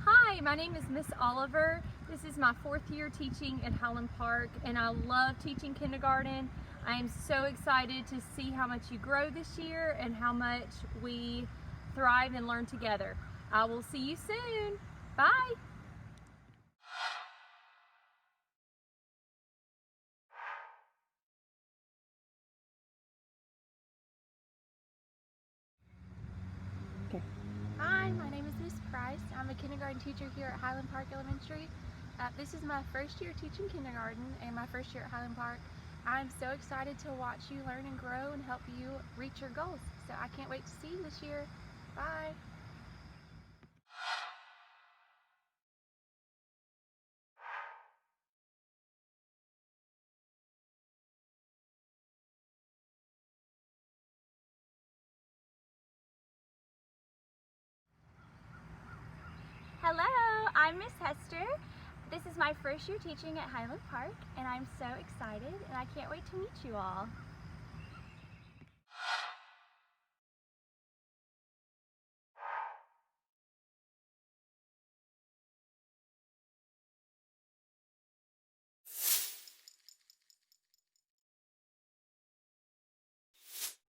Hi, my name is Miss Oliver. This is my 4th year teaching at Highland Park, and I love teaching kindergarten. I am so excited to see how much you grow this year and how much we thrive and learn together. I will see you soon. Bye. Hi, my name is Miss Price. I'm a kindergarten teacher here at Highland Park Elementary. This is my first year teaching kindergarten and my first year at Highland Park. I'm so excited to watch you learn and grow and help you reach your goals. So I can't wait to see you this year. Bye. Hello, I'm Miss Hester. This is my first year teaching at Highland Park, and I'm so excited, and I can't wait to meet you all.